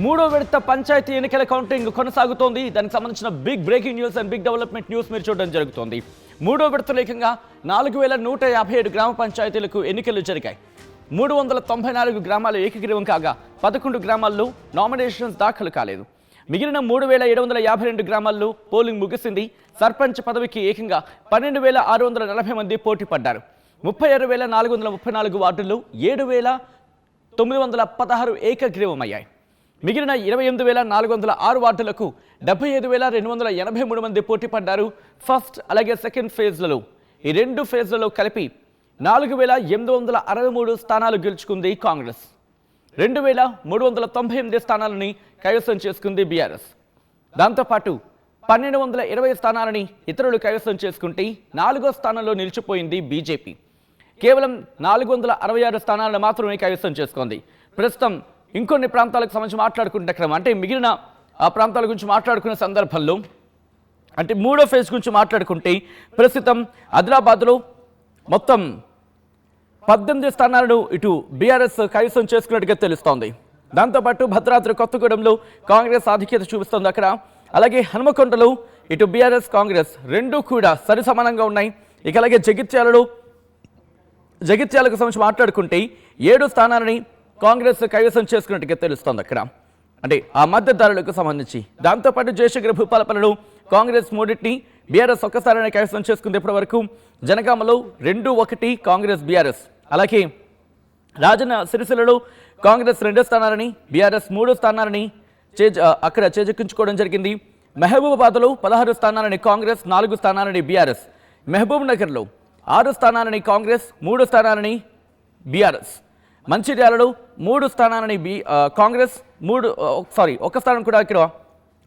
మూడో విడత పంచాయతీ ఎన్నికల కౌంటింగ్ కొనసాగుతోంది. దానికి సంబంధించిన big breaking news and big development news మీరు చూడడం జరుగుతోంది. మూడో విడతలో ఏకంగా 4157 గ్రామ పంచాయతీలకు ఎన్నికలు జరిగాయి. 394 గ్రామాలు ఏకగ్రీవం కాగా 11 గ్రామాల్లో నామినేషన్స్ దాఖలు కాలేదు. మిగిలిన 3752 గ్రామాల్లో పోలింగ్ ముగిసింది. సర్పంచ్ పదవికి ఏకంగా 12640 మంది పోటీ పడ్డారు. 36434 వార్డుల్లో 7916 ఏకగ్రీవమయ్యాయి. మిగిలిన 28406 వార్డులకు 75283 మంది పోటీ పడ్డారు. ఫస్ట్ అలాగే సెకండ్ ఫేజ్లలో ఈ రెండు ఫేజ్లలో కలిపి 4863 స్థానాలు గెలుచుకుంది కాంగ్రెస్. 2398 స్థానాలని కైవసం చేసుకుంది బీఆర్ఎస్. దాంతోపాటు 1220 స్థానాలని ఇతరులు కైవసం చేసుకుంటే 4వ స్థానంలో నిలిచిపోయింది బీజేపీ. కేవలం 466 స్థానాలను మాత్రమే కైవసం చేసుకుంది. ప్రస్తుతం ఇంకొన్ని ప్రాంతాలకు సంబంధించి మాట్లాడుకుంటున్న క్రమం అంటే మిగిలిన ఆ ప్రాంతాల గురించి మాట్లాడుకునే సందర్భంలో అంటే మూడో ఫేజ్ గురించి మాట్లాడుకుంటే ప్రస్తుతం ఆదిలాబాద్లో మొత్తం 18 స్థానాలను ఇటు బీఆర్ఎస్ కైవసం చేసుకున్నట్టుగా తెలుస్తోంది. దాంతోపాటు భద్రాద్రి కొత్తగూడెంలో కాంగ్రెస్ ఆధిక్యత చూపిస్తోంది అక్కడ. అలాగే హనుమకొండలో ఇటు బీఆర్ఎస్ కాంగ్రెస్ రెండూ కూడా సరిసమానంగా ఉన్నాయి. ఇక అలాగే జగిత్యాలకు సంబంధించి మాట్లాడుకుంటే 7 స్థానాలని కాంగ్రెస్ కైవసం చేసుకున్నట్టుగా తెలుస్తోంది అక్కడ అంటే ఆ మద్దతుదారులకు సంబంధించి. దాంతోపాటు జయశంకర్ భూపాలపల్లిలో కాంగ్రెస్ 3ని బీఆర్ఎస్ ఒక్కసారిని కైవసం చేసుకుంది. ఇప్పటి వరకు జనగామలో 2-1 కాంగ్రెస్ బీఆర్ఎస్. అలాగే రాజన్న సిరిసిల్లలో కాంగ్రెస్ 2 స్థానాలని బీఆర్ఎస్ 3 స్థానాలని అక్కడ చేజెక్కించుకోవడం జరిగింది. మహబూబాబాద్లో 16 స్థానాలని కాంగ్రెస్ 4 స్థానాలని బీఆర్ఎస్. మహబూబ్ నగర్లో 6 స్థానాలని కాంగ్రెస్ 3 స్థానాలని బీఆర్ఎస్. మంచిర్యాలలో 3 స్థానాలని కాంగ్రెస్ 1 స్థానం కూడా ఇక్కడ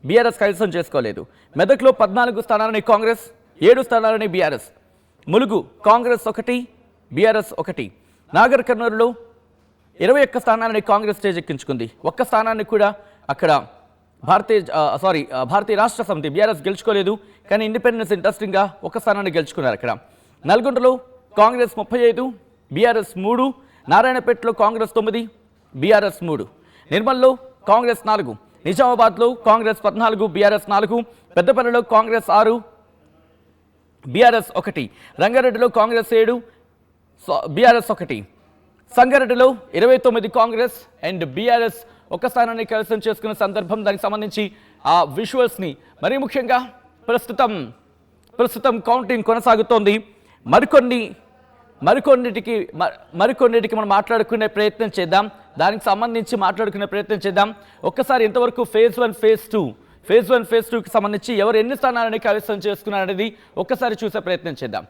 బీఆర్ఎస్ కైవసం చేసుకోలేదు. మెదక్లో 14 స్థానాలని కాంగ్రెస్ 7 స్థానాలని బీఆర్ఎస్. ములుగు కాంగ్రెస్ 1 బీఆర్ఎస్ 1. నాగర్ కర్నూలులో 21 స్థానాలని కాంగ్రెస్ చేజెక్కించుకుంది. 1 స్థానాన్ని కూడా అక్కడ భారతీయ రాష్ట్ర సమితి బీఆర్ఎస్ గెలుచుకోలేదు. కానీ ఇండిపెండెన్స్ ఇంట్రెస్టింగ్గా 1 స్థానాన్ని గెలుచుకున్నారు అక్కడ. నల్గొండలో కాంగ్రెస్ 35 బీఆర్ఎస్ 3. నారాయణపేటలో కాంగ్రెస్ 9 బీఆర్ఎస్ 3. నిర్మల్లో కాంగ్రెస్ 4. నిజామాబాద్లో కాంగ్రెస్ 14 బీఆర్ఎస్ 4. పెద్దపల్లిలో కాంగ్రెస్ 6 బీఆర్ఎస్ 1. రంగారెడ్డిలో కాంగ్రెస్ 7 బీఆర్ఎస్ 1. సంగారెడ్డిలో 29 కాంగ్రెస్ అండ్ బీఆర్ఎస్ 1 స్థానాన్ని కైవసం చేసుకున్న సందర్భం. దానికి సంబంధించి ఆ విజువల్స్ని మరీ ముఖ్యంగా ప్రస్తుతం కౌంటింగ్ కొనసాగుతోంది. మరికొన్నిటికి మనం మాట్లాడుకునే ప్రయత్నం చేద్దాం. దానికి సంబంధించి మాట్లాడుకునే ప్రయత్నం చేద్దాం. ఒక్కసారి ఇంతవరకు ఫేజ్ 1 ఫేజ్ 2కి సంబంధించి ఎవరు ఎన్ని స్థానాలని కైవసం చేసుకున్నారనేది ఒక్కసారి చూసే ప్రయత్నం చేద్దాం.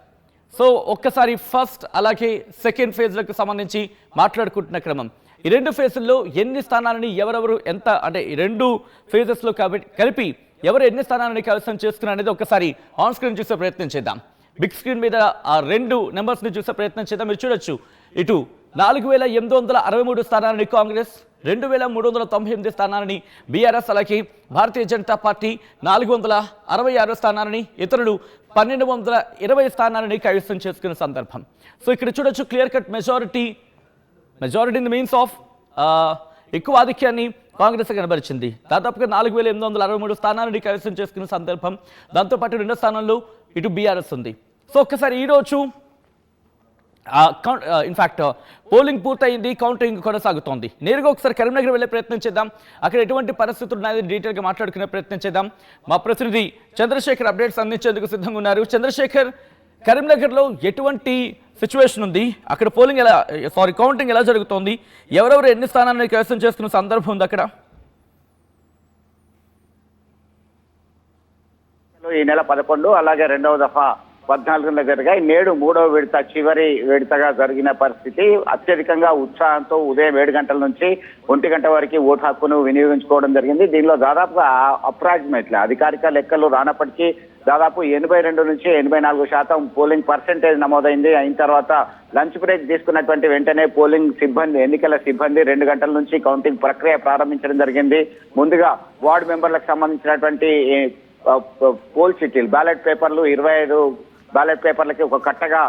సో ఒక్కసారి ఫస్ట్ అలాగే సెకండ్ ఫేజ్లకు సంబంధించి మాట్లాడుకుంటున్న క్రమం. ఈ 2 ఫేజ్ల్లో ఎన్ని స్థానాలని ఎవరెవరు ఎంత అంటే ఈ 2 ఫేజెస్లో కలిపి ఎవరు ఎన్ని స్థానాలని కైవసం చేసుకున్నారనేది ఒక్కసారి ఆన్ స్క్రీన్ చూసే ప్రయత్నం చేద్దాం. బిగ్ స్క్రీన్ మీద ఆ 2 నెంబర్స్ని చూసే ప్రయత్నం చేద్దాం. మీరు చూడొచ్చు, ఇటు 4863 స్థానాలని కాంగ్రెస్, 2398 స్థానాలని బీఆర్ఎస్, అలాగే భారతీయ జనతా పార్టీ 466 స్థానాలని, ఇతరులు 1220 స్థానాలని కైవసం చేసుకున్న సందర్భం. సో ఇక్కడ చూడొచ్చు clear cut majority in the means of ఎక్కువ ఆధిక్యాన్ని కాంగ్రెస్ కనబరిచింది. దాదాపుగా 4863 స్థానాలని కైవసం చేసుకున్న సందర్భం. దాంతోపాటు 2వ స్థానంలో ఇటు బీఆర్ఎస్ ఉంది. సో ఒక్కసారి ఈరోజు ఇన్ఫ్యాక్ట్ పోలింగ్ పూర్తయింది, కౌంటింగ్ కొనసాగుతోంది. నేరుగా ఒకసారి కరీంనగర్ వెళ్ళే ప్రయత్నం చేద్దాం. అక్కడ ఎటువంటి పరిస్థితులు ఉన్నాయో డీటెయిల్గా మాట్లాడుకునే ప్రయత్నం చేద్దాం. మా ప్రతినిధి చంద్రశేఖర్ అప్డేట్స్ అందించేందుకు సిద్ధంగా ఉన్నారు. చంద్రశేఖర్, కరీంనగర్లో ఎటువంటి సిచ్యువేషన్ ఉంది? అక్కడ కౌంటింగ్ ఎలా జరుగుతోంది? ఎవరెవరు ఎన్ని స్థానాలను కైవసం చేసుకున్న సందర్భం ఉంది అక్కడ? ఈ నెల 11 అలాగే 2వ దఫా 14 జరిగాయి. నేడు 3వ విడత చివరి విడతగా జరిగిన పరిస్థితి. అత్యధికంగా ఉత్సాహంతో ఉదయం 7 గంటల నుంచి 1 గంట వరకు ఓటు హక్కును వినియోగించుకోవడం జరిగింది. దీనిలో దాదాపుగా అప్రాక్సిమేట్లీ అధికారిక లెక్కలు రానప్పటికీ దాదాపు 82 నుంచి 84% పోలింగ్ పర్సెంటేజ్ నమోదైంది. అయిన తర్వాత లంచ్ బ్రేక్ తీసుకున్నటువంటి వెంటనే ఎన్నికల సిబ్బంది 2 గంటల నుంచి కౌంటింగ్ ప్రక్రియ ప్రారంభించడం జరిగింది. ముందుగా వార్డు మెంబర్లకు సంబంధించినటువంటి పోల్ చిట్టీలు బ్యాలెట్ పేపర్లు 25 బ్యాలెట్ పేపర్లకి ఒక కట్టగా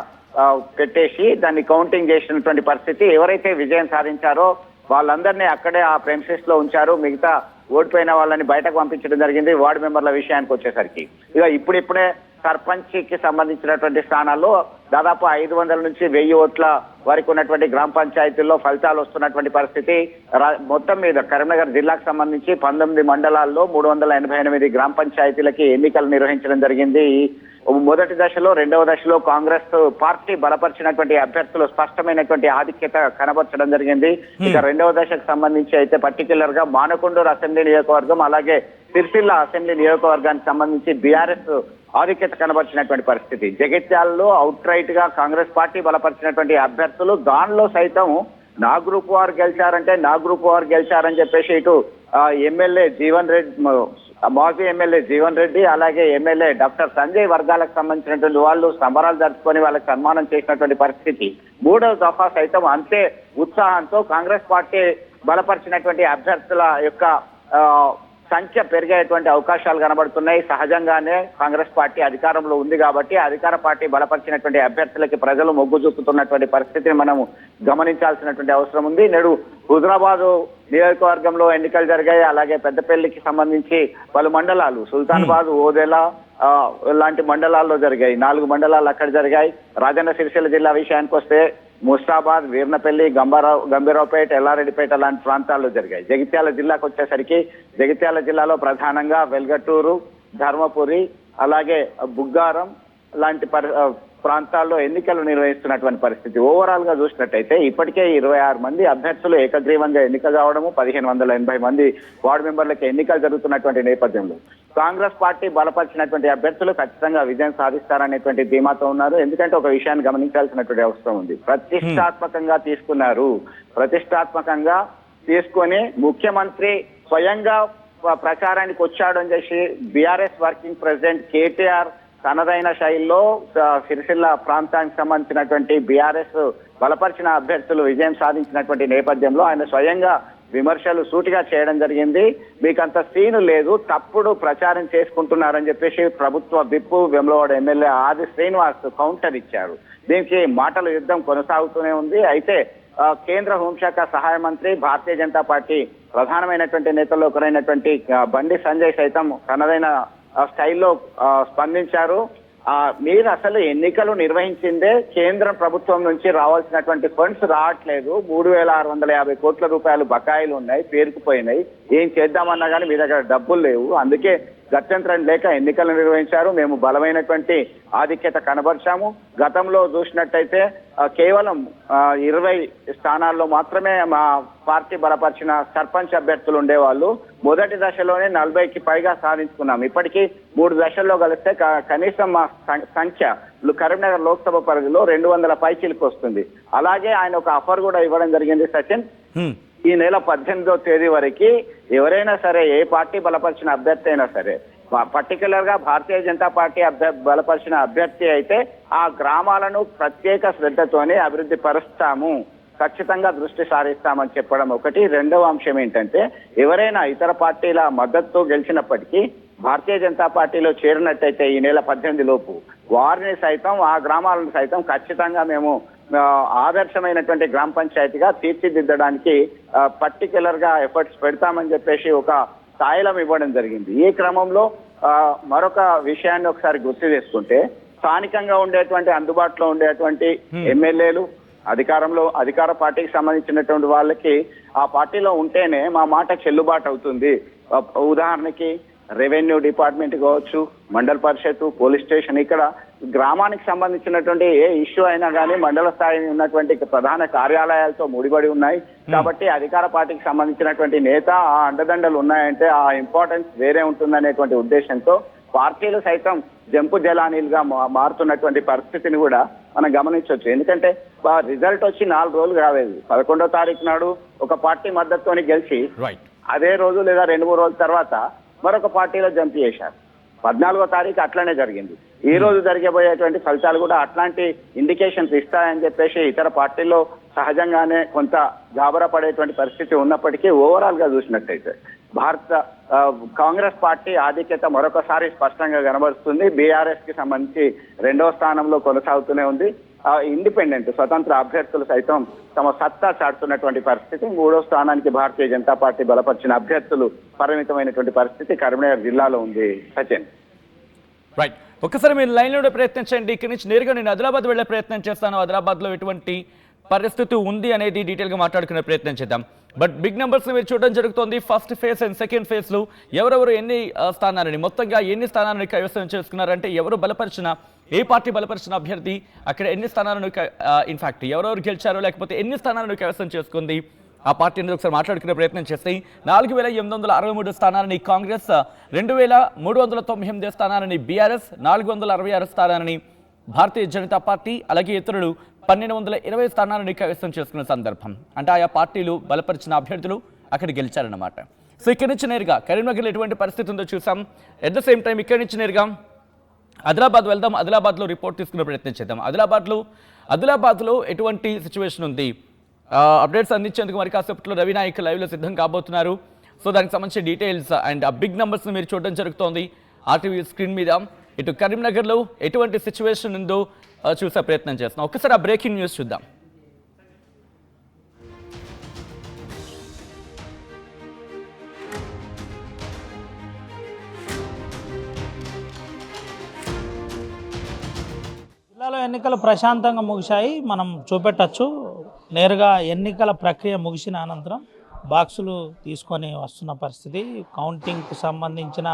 పెట్టేసి దాన్ని కౌంటింగ్ చేసినటువంటి పరిస్థితి. ఎవరైతే విజయం సాధించారో వాళ్ళందరినీ అక్కడే ఆ ప్రెమిసెస్ లో ఉంచారు. మిగతా ఓడిపోయిన వాళ్ళని బయటకు పంపించడం జరిగింది. వార్డు మెంబర్ల విషయానికి వచ్చేసరికి ఇక ఇప్పుడిప్పుడే సర్పంచ్ కి సంబంధించినటువంటి స్థానాల్లో దాదాపు 500 నుంచి 1000 ఓట్ల వరకు ఉన్నటువంటి గ్రామ పంచాయతీల్లో ఫలితాలు వస్తున్నటువంటి పరిస్థితి. మొత్తం మీద కరీంనగర్ జిల్లాకు సంబంధించి 19 మండలాల్లో 388 గ్రామ పంచాయతీలకి ఎన్నికలు నిర్వహించడం జరిగింది. మొదటి దశలో, రెండవ దశలో కాంగ్రెస్ పార్టీ బలపరిచినటువంటి అభ్యర్థులు స్పష్టమైనటువంటి ఆధిక్యత కనబరచడం జరిగింది. ఇక రెండవ దశకు సంబంధించి అయితే పర్టికులర్ గా మానకొండూరు అసెంబ్లీ నియోజకవర్గం అలాగే సిరిసిల్ల అసెంబ్లీ నియోజకవర్గానికి సంబంధించి బీఆర్ఎస్ ఆధిక్యత కనబరిచినటువంటి పరిస్థితి. జగిత్యాలలో అవుట్ రైట్ గా కాంగ్రెస్ పార్టీ బలపరిచినటువంటి అభ్యర్థులు, దానిలో సైతం నా గ్రూప్ వారు గెలిచారంటే నా గ్రూప్ వారు గెలిచారని చెప్పేసి ఇటు ఎమ్మెల్యే జీవన్ రెడ్డి, మాజీ ఎమ్మెల్యే జీవన్ రెడ్డి అలాగే ఎమ్మెల్యే డాక్టర్ సంజయ్ వర్గాలకు సంబంధించినటువంటి వాళ్ళు సంబరాలు జరుపుకొని వాళ్ళకి సన్మానం చేసినటువంటి పరిస్థితి. మూడవ దఫా సైతం అంతే ఉత్సాహంతో కాంగ్రెస్ పార్టీ బలపరిచినటువంటి అభ్యర్థుల యొక్క సంఖ్య పెరిగేటువంటి అవకాశాలు కనబడుతున్నాయి. సహజంగానే కాంగ్రెస్ పార్టీ అధికారంలో ఉంది కాబట్టి అధికార పార్టీ బలపరిచినటువంటి అభ్యర్థులకి ప్రజలు మొగ్గు చూపుతున్నటువంటి పరిస్థితిని మనము గమనించాల్సినటువంటి అవసరం ఉంది. నేడు హుజరాబాద్ నియోజకవర్గంలో ఎన్నికలు జరిగాయి. అలాగే పెద్దపల్లికి సంబంధించి పలు మండలాలు, సుల్తానాబాద్, ఓదెల లాంటి మండలాల్లో జరిగాయి. 4 మండలాలు అక్కడ జరిగాయి. రాజన్న సిరిసిల్ల జిల్లా విషయానికి వస్తే ముస్తాబాద్, వీర్నపల్లి, గంభీరావుపేట, ఎల్లారెడ్డిపేట లాంటి ప్రాంతాల్లో జరిగాయి. జగిత్యాల జిల్లాకు వచ్చేసరికి జగిత్యాల జిల్లాలో ప్రధానంగా వెల్గటూరు, ధర్మపురి అలాగే బుగ్గారం లాంటి ప్రాంతాల్లో ఎన్నికలు నిర్వహిస్తున్నటువంటి పరిస్థితి. ఓవరాల్ గా చూసినట్టయితే ఇప్పటికే 26 మంది అభ్యర్థులు ఏకగ్రీవంగా ఎన్నిక కావడము, 1580 మంది వార్డు మెంబర్లకు ఎన్నికలు జరుగుతున్నటువంటి నేపథ్యంలో కాంగ్రెస్ పార్టీ బలపరిచినటువంటి అభ్యర్థులు ఖచ్చితంగా విజయం సాధిస్తారనేటువంటి ధీమాతో ఉన్నారు. ఎందుకంటే ఒక విషయాన్ని గమనించాల్సినటువంటి అవసరం ఉంది. ప్రతిష్టాత్మకంగా తీసుకున్నారు. ప్రతిష్టాత్మకంగా తీసుకొని ముఖ్యమంత్రి స్వయంగా ప్రచారానికి వచ్చాడు అని చేసి బీఆర్ఎస్ వర్కింగ్ ప్రెసిడెంట్ కేటీఆర్ తనదైన శైలిలో సిరిసిల్ల ప్రాంతానికి సంబంధించినటువంటి బీఆర్ఎస్ బలపరిచిన అభ్యర్థులు విజయం సాధించినటువంటి నేపథ్యంలో ఆయన స్వయంగా విమర్శలు సూటిగా చేయడం జరిగింది. మీకంత సీను లేదు, తప్పుడు ప్రచారం చేసుకుంటున్నారని చెప్పేసి ప్రభుత్వ విప్పు వెమ్లవాడ ఎమ్మెల్యే ఆది శ్రీనివాస్ కౌంటర్ ఇచ్చారు. దీనికి మాటల యుద్ధం కొనసాగుతూనే ఉంది. అయితే కేంద్ర హోంశాఖ సహాయ మంత్రి, భారతీయ జనతా పార్టీ ప్రధానమైనటువంటి నేతల్లో ఒకరైనటువంటి బండి సంజయ్ సైతం తనదైన స్టైల్లో స్పందించారు. మీరు అసలు ఎన్నికలు నిర్వహించిందే కేంద్ర ప్రభుత్వం నుంచి రావాల్సినటువంటి ఫండ్స్ రావట్లేదు. 3650 కోట్ల రూపాయలు బకాయిలు ఉన్నాయి, పేరుకుపోయినాయి. ఏం చేద్దామన్నా కానీ మీ దగ్గర డబ్బులు లేవు. అందుకే గత్యంతరం లేక ఎన్నికలు నిర్వహించారు. మేము బలమైనటువంటి ఆధిక్యత కనబరిచాము. గతంలో చూసినట్టయితే కేవలం 20 స్థానాల్లో మాత్రమే మా పార్టీ బలపరిచిన సర్పంచ్ అభ్యర్థులు ఉండేవాళ్ళు. మొదటి దశలోనే 40కి పైగా సాధించుకున్నాం. ఇప్పటికీ 3 దశల్లో కలిస్తే కనీసం మా సంఖ్య కరీంనగర్ లోక్సభ పరిధిలో 200 పైచీలకు వస్తుంది. అలాగే ఆయన ఒక ఆఫర్ కూడా ఇవ్వడం జరిగింది సచిన్. ఈ నెల 18వ తేదీ వరకు ఎవరైనా సరే, ఏ పార్టీ బలపరిచిన అభ్యర్థి అయినా సరే, పర్టికులర్ గా భారతీయ జనతా పార్టీ బలపరిచిన అభ్యర్థి అయితే ఆ గ్రామాలను ప్రత్యేక శ్రద్ధతోనే అభివృద్ధి పరుస్తాము, ఖచ్చితంగా దృష్టి సారిస్తామని చెప్పడం ఒకటి. రెండవ అంశం ఏంటంటే, ఎవరైనా ఇతర పార్టీల మద్దతు గెలిచినప్పటికీ భారతీయ జనతా పార్టీలో చేరినట్టయితే ఈ నెల 18 లోపు వారిని సైతం, ఆ గ్రామాలను సైతం ఖచ్చితంగా మేము ఆదర్శమైనటువంటి గ్రామ పంచాయతీగా తీర్చిదిద్దడానికి పర్టికులర్ గా ఎఫర్ట్స్ పెడతామని చెప్పేసి ఒక స్థాయిలం ఇవ్వడం జరిగింది. ఈ క్రమంలో మరొక విషయాన్ని ఒకసారి గుర్తు చేసుకుంటే, స్థానికంగా ఉండేటువంటి అందుబాటులో ఉండేటువంటి ఎమ్మెల్యేలు, అధికార పార్టీకి సంబంధించినటువంటి వాళ్ళకి ఆ పార్టీలో ఉంటేనే మా మాట చెల్లుబాటు అవుతుంది. ఉదాహరణకి రెవెన్యూ డిపార్ట్మెంట్ కావచ్చు, మండల పరిషత్, పోలీస్ స్టేషన్, ఇక్కడ గ్రామానికి సంబంధించినటువంటి ఏ ఇష్యూ అయినా కానీ మండల స్థాయి ఉన్నటువంటి ప్రధాన కార్యాలయాలతో ముడిపడి ఉన్నాయి. కాబట్టి అధికార పార్టీకి సంబంధించినటువంటి నేత ఆ అండదండలు ఉన్నాయంటే ఆ ఇంపార్టెన్స్ వేరే ఉంటుందనేటువంటి ఉద్దేశంతో పార్టీలు సైతం జంపు జలానీలుగా మారుతున్నటువంటి పరిస్థితిని కూడా మనం గమనించవచ్చు. ఎందుకంటే రిజల్ట్ వచ్చి 4 రోజులు కాలేదు. 11వ తారీఖు నాడు ఒక పార్టీ మద్దతుతోని గెలిచి అదే రోజు లేదా 2-3 రోజుల తర్వాత మరొక పార్టీలో జంప్ చేశారు. 14వ తారీఖు అట్లనే జరిగింది. ఈ రోజు జరిగబోయేటువంటి ఫలితాలు కూడా అట్లాంటి ఇండికేషన్స్ ఇస్తాయని చెప్పేసి ఇతర పార్టీల్లో సహజంగానే కొంత గాబరా పడేటువంటి పరిస్థితి ఉన్నప్పటికీ ఓవరాల్ గా చూసినట్టయితే భారత కాంగ్రెస్ పార్టీ ఆధిక్యత మరొకసారి స్పష్టంగా కనబరుస్తుంది. బీఆర్ఎస్ కి సంబంధించి 2వ స్థానంలో కొనసాగుతూనే ఉంది. ఇండిపెండెంట్ స్వతంత్ర అభ్యర్థులు సైతం తమ సత్తా చాటుతున్నటువంటి పరిస్థితి. 3వ స్థానానికి భారతీయ జనతా పార్టీ బలపరిచిన అభ్యర్థులు పరిమితమైనటువంటి పరిస్థితి కరీంనగర్ జిల్లాలో ఉంది. సచిన్, రైట్, ఒక్కసారి మీరు లైన్లో ప్రయత్నించండి. ఇక్కడి నుంచి నేరుగా నేను ఆదిలాబాద్ వెళ్ళే ప్రయత్నం చేస్తాను. ఆదిలాబాద్లో ఎటువంటి పరిస్థితి ఉంది అనేది డీటెయిల్గా మాట్లాడుకునే ప్రయత్నం చేద్దాం. బట్ బిగ్ నెంబర్స్ మీరు చూడడం జరుగుతుంది. ఫస్ట్ ఫేజ్ అండ్ సెకండ్ ఫేజ్లు ఎవరెవరు ఎన్ని స్థానాలని మొత్తంగా ఎన్ని స్థానాలను కైవసం చేసుకున్నారంటే ఎవరు బలపరిచిన ఏ పార్టీ బలపరిచిన అభ్యర్థి అక్కడ ఎన్ని స్థానాలను ఇన్ఫాక్ట్ ఎవరెవరు గెలిచారో లేకపోతే ఎన్ని స్థానాలను కైవసం చేసుకుంది ఆ పార్టీ అనేది ఒకసారి మాట్లాడుకునే ప్రయత్నం చేస్తే 4863 స్థానాలని కాంగ్రెస్, 2398 స్థానాలని బీఆర్ఎస్, 466 స్థానాలని భారతీయ జనతా పార్టీ, అలాగే ఇతరులు 1220 స్థానాలను కైవసం చేసుకున్న సందర్భం. అంటే ఆయా పార్టీలు బలపరిచిన అభ్యర్థులు అక్కడ గెలిచారన్నమాట. సో ఇక్కడి నుంచి నేరుగా కరీంనగర్లో ఎటువంటి పరిస్థితి ఉందో చూసాం. ఎట్ ద సేమ్ టైం ఇక్కడి నుంచి నేరుగా ఆదిలాబాద్ వెళ్దాం. ఆదిలాబాద్లో రిపోర్ట్ తీసుకునే ప్రయత్నం చేద్దాం. ఆదిలాబాద్లో ఎటువంటి సిచ్యువేషన్ ఉంది, అప్డేట్స్ అందించేందుకు మరి కాసేపట్లో రవి నాయక్ లైవ్లో సిద్ధం కాబోతున్నారు. సో దానికి సంబంధించిన డీటెయిల్స్ అండ్ ఆ బిగ్ నెంబర్స్ని మీరు చూడడం జరుగుతోంది ఆర్టీవీ స్క్రీన్ మీద. ఇటు కరీంనగర్లో ఎటువంటి సిచ్యువేషన్ ఉందో చూసే ప్రయత్నం చేస్తున్నాం. ఒక్కసారి ఆ బ్రేకింగ్ న్యూస్ చూద్దాం. జిల్లాలో ఎన్నికలు ప్రశాంతంగా ముగిశాయి. మనం చూపెట్టచ్చు. నేరుగా ఎన్నికల ప్రక్రియ ముగిసిన అనంతరం బాక్సులు తీసుకొని వస్తున్న పరిస్థితి, కౌంటింగ్కు సంబంధించిన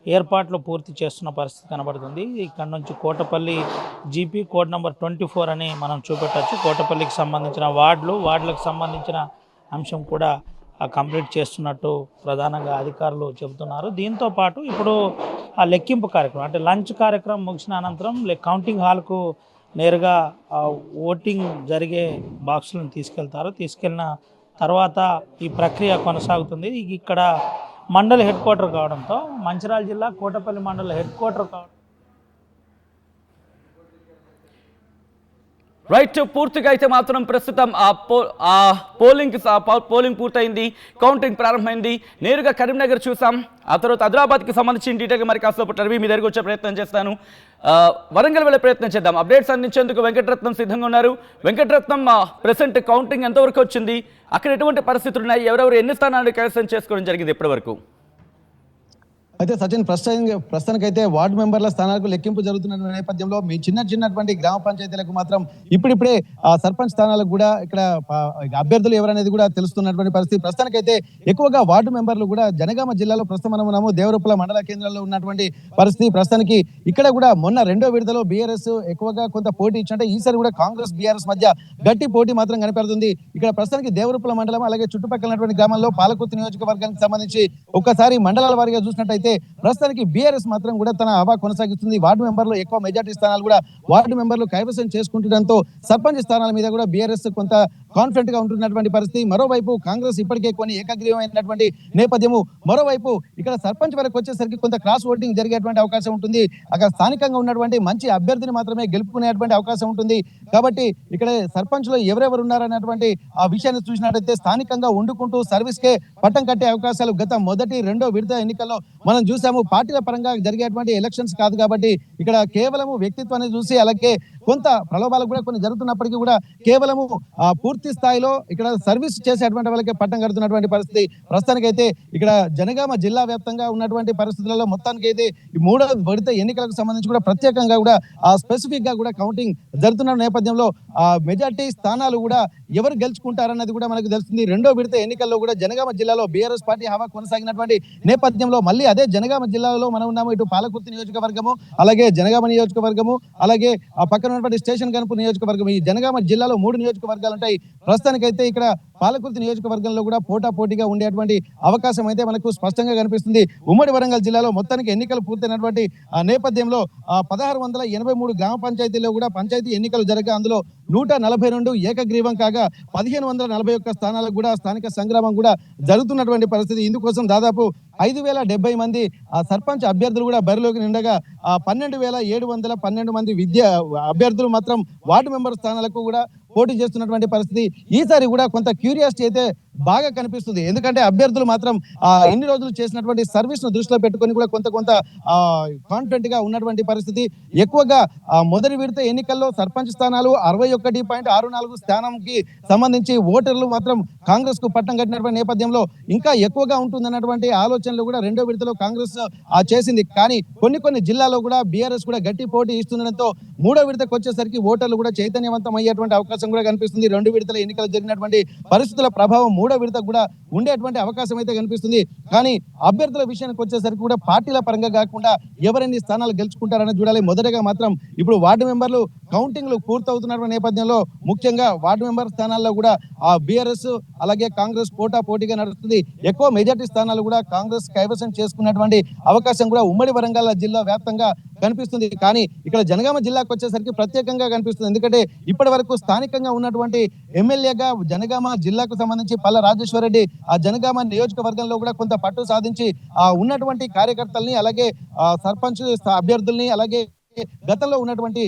ఏర్పాట్లు పూర్తి చేస్తున్న పరిస్థితి కనబడుతుంది. ఇక్కడ నుంచి కోటపల్లి జీపీ కోడ్ నెంబర్ 24 అని మనం చూపెట్టచ్చు. కోటపల్లికి సంబంధించిన వార్డులకు సంబంధించిన అంశం కూడా కంప్లీట్ చేస్తున్నట్టు ప్రధానంగా అధికారులు చెబుతున్నారు. దీంతో పాటు ఇప్పుడు ఆ లెక్కింపు కార్యక్రమం అంటే లంచ్ కార్యక్రమం ముగిసిన అనంతరం కౌంటింగ్ హాల్కు నేరుగా ఓటింగ్ జరిగే బాక్సులను తీసుకెళ్ళిన తర్వాత ఈ ప్రక్రియ కొనసాగుతుంది. ఇక్కడ మండల హెడ్ క్వార్టర్ కావడంతో మంచిర్యాల జిల్లా కోటపల్లి మండల హెడ్ క్వార్టర్ కావడం రైట్. పూర్తిగా అయితే మాత్రం ప్రస్తుతం పోలింగ్ పూర్తయింది, కౌంటింగ్ ప్రారంభమైంది. నేరుగా కరీంనగర్ చూసాం. ఆ తర్వాత ఆదిలాబాద్కి సంబంధించిన డీటెయిల్గా మరి కాసేపటి రవి మీ దగ్గరికి వచ్చే ప్రయత్నం చేస్తాను. వరంగల్ వెళ్ళే ప్రయత్నం చేద్దాం. అప్డేట్స్ అందించేందుకు వెంకటరత్నం సిద్ధంగా ఉన్నారు. వెంకటరత్నం, ప్రెసెంట్ కౌంటింగ్ ఎంతవరకు వచ్చింది, అక్కడ ఎటువంటి పరిస్థితులు ఉన్నాయి, ఎవరెవరు ఎన్ని స్థానాలు కైవసం చేసుకోవడం జరిగింది ఇప్పటివరకు? అయితే సచిన్, ప్రస్తుతానికైతే వార్డు మెంబర్ల స్థానాలకు లెక్కింపు జరుగుతున్న నేపథ్యంలో మీ చిన్నటువంటి గ్రామ పంచాయతీలకు మాత్రం ఇప్పుడిప్పుడే సర్పంచ్ స్థానాలకు కూడా ఇక్కడ అభ్యర్థులు ఎవరనేది కూడా తెలుస్తున్నటువంటి పరిస్థితి. ప్రస్తుతానికైతే ఎక్కువగా వార్డు మెంబర్లు కూడా జనగామ జిల్లాలో ప్రస్తుతం మనం ఉన్నాము దేవరూపల మండల కేంద్రంలో ఉన్నటువంటి పరిస్థితి. ప్రస్తుతానికి ఇక్కడ కూడా మొన్న 2వ విడతలో బీఆర్ఎస్ ఎక్కువగా కొంత పోటీ ఇచ్చింటే ఈసారి కూడా కాంగ్రెస్ బీఆర్ఎస్ మధ్య గట్టి పోటీ మాత్రం కనపడుతుంది. ఇక్కడ ప్రస్తుతానికి దేవరూపల మండలం అలాగే చుట్టుపక్కల గ్రామాల్లో పాలకుర్తి నియోజకవర్గానికి సంబంధించి ఒక్కసారి మండలాల వారీగా చూసినట్టయితే ప్రస్తుతానికి బీఆర్ఎస్ మాత్రం కూడా తన హవా కొనసాగిస్తుంది. వార్డు మెంబర్లు ఎక్కువ మెజార్టీ స్థానాలు కూడా వార్డు మెంబర్లు కైవసం చేసుకుంటుండటంతో సర్పంచ్ స్థానాల మీద కూడా బీఆర్ఎస్ కొంత కాన్ఫిడెంట్ గా ఉంటున్నటువంటి పరిస్థితి. మరోవైపు కాంగ్రెస్ ఇప్పటికే కొన్ని ఏకగ్రీవమైనటువంటి నేపథ్యము. మరోవైపు ఇక్కడ సర్పంచ్ వరకు వచ్చేసరికి కొంత క్రాస్ ఓటింగ్ జరిగేటువంటి అవకాశం ఉంటుంది. అక్కడ స్థానికంగా ఉన్నటువంటి మంచి అభ్యర్థిని మాత్రమే గెలుపుకునేటువంటి అవకాశం ఉంటుంది. కాబట్టి ఇక్కడ సర్పంచ్ లో ఎవరెవరు ఉన్నారనేటువంటి ఆ విషయాన్ని చూసినట్టయితే స్థానికంగా వండుకుంటూ సర్వీస్ కే పట్టం కట్టే అవకాశాలు గత మొదటి 2వ విడత ఎన్నికల్లో మనం చూసాము. పార్టీల పరంగా జరిగేటువంటి ఎలక్షన్స్ కాదు కాబట్టి ఇక్కడ కేవలము వ్యక్తిత్వాన్ని చూసి అలాగే కొంత ప్రలోభాలకు కూడా కొన్ని జరుగుతున్నప్పటికీ కూడా కేవలము పూర్తి స్థాయిలో ఇక్కడ సర్వీస్ చేసేటువంటి వాళ్ళకే పట్టం కడుతున్నటువంటి పరిస్థితి. ప్రస్తుతానికైతే ఇక్కడ జనగామ జిల్లా వ్యాప్తంగా ఉన్నటువంటి పరిస్థితులలో మొత్తానికైతే ఈ 3వ విడత ఎన్నికలకు సంబంధించి కూడా ప్రత్యేకంగా కూడా స్పెసిఫిక్ గా కూడా కౌంటింగ్ జరుగుతున్న నేపథ్యంలో మెజార్టీ స్థానాలు కూడా ఎవరు గెలుచుకుంటారన్నది కూడా మనకు తెలుస్తుంది. 2వ విడత ఎన్నికల్లో కూడా జనగామ జిల్లాలో బీఆర్ఎస్ పార్టీ హవా కొనసాగినటువంటి నేపథ్యంలో మళ్ళీ అదే జనగామ జిల్లాలో మనం ఉన్నాము. ఇటు పాలకుర్తి నియోజకవర్గము అలాగే జనగామ నియోజకవర్గము అలాగే ఆ పక్కన ఉన్నటువంటి స్టేషన్ గన్పూర్ నియోజకవర్గం, ఈ జనగామ జిల్లాలో 3 నియోజకవర్గాలు ఉంటాయి. ప్రస్తుతానికైతే ఇక్కడ పాలకుర్తి నియోజకవర్గంలో కూడా పోటాపోటీగా ఉండేటువంటి అవకాశం అయితే మనకు స్పష్టంగా కనిపిస్తుంది. ఉమ్మడి వరంగల్ జిల్లాలో మొత్తానికి ఎన్నికలు పూర్తయినటువంటి నేపథ్యంలో 1683 గ్రామ పంచాయతీల్లో కూడా పంచాయతీ ఎన్నికలు జరగగా అందులో 142 ఏకగ్రీవం కాగా 1541 స్థానాలకు కూడా స్థానిక సంగ్రామం కూడా జరుగుతున్నటువంటి పరిస్థితి. ఇందుకోసం దాదాపు 5070 మంది సర్పంచ్ అభ్యర్థులు కూడా బరిలోకి నిండగా 12,712 మంది అభ్యర్థులు మాత్రం వార్డు మెంబర్ స్థానాలకు కూడా పోటీ చేస్తున్నటువంటి పరిస్థితి. ఈసారి కూడా కొంత క్యూరియాసిటీ అయితే బాగా కనిపిస్తుంది. ఎందుకంటే అభ్యర్థులు మాత్రం ఇన్ని రోజులు చేసినటువంటి సర్వీస్ ను దృష్టిలో పెట్టుకొని కూడా కొంత కాన్ఫిడెంట్ గా ఉన్నటువంటి పరిస్థితి. ఎక్కువగా మొదటి విడత ఎన్నికల్లో సర్పంచ్ స్థానాలు 61.64 స్థానంకి సంబంధించి ఓటర్లు మాత్రం కాంగ్రెస్ కు పట్టం కట్టినటువంటి నేపథ్యంలో ఇంకా ఎక్కువగా ఉంటుందన్నటువంటి ఆలోచనలు కూడా రెండో విడతలో కాంగ్రెస్ చేసింది. కానీ కొన్ని జిల్లాల్లో కూడా బీఆర్ఎస్ కూడా గట్టి పోటీ ఇస్తుండడంతో మూడో విడతకు వచ్చేసరికి ఓటర్లు కూడా చైతన్యవంతం అయ్యేటువంటి అవకాశం కూడా కనిపిస్తుంది. రెండు విడతల ఎన్నికలు జరిగినటువంటి పరిస్థితుల ప్రభావం మూడో విడతకు కూడా ఉండేటువంటి అవకాశం అయితే కనిపిస్తుంది. కానీ అభ్యర్థుల విషయానికి వచ్చేసరికి కూడా పార్టీల పరంగా కాకుండా ఎవరెన్ని స్థానాలు గెలుచుకుంటారని చూడాలి. మొదటగా మాత్రం ఇప్పుడు వార్డు మెంబర్లు కౌంటింగ్లు పూర్తవుతున్న నేపథ్యంలో ముఖ్యంగా వార్డు మెంబర్ స్థానాల్లో కూడా బీఆర్ఎస్ అలాగే కాంగ్రెస్ పోటీగా నడుస్తుంది. ఎక్కువ మెజార్టీ స్థానాలు కూడా కాంగ్రెస్ కైవసం చేసుకున్నటువంటి అవకాశం కూడా ఉమ్మడి వరంగల్ జిల్లా వ్యాప్తంగా కనిపిస్తుంది. కానీ ఇక్కడ జనగామ జిల్లాకు వచ్చేసరికి ప్రత్యేకంగా కనిపిస్తుంది. ఎందుకంటే ఇప్పటి వరకు స్థానికంగా ఉన్నటువంటి ఎమ్మెల్యేగా జనగామ జిల్లాకు సంబంధించి పల్ల రాజేశ్వర రెడ్డి ఆ జనగామ నియోజకవర్గంలో కూడా కొంత పట్టు సాధించి ఉన్నటువంటి కార్యకర్తల్ని అలాగే సర్పంచ్ అభ్యర్థుల్ని అలాగే గతంలో ఉన్నటువంటి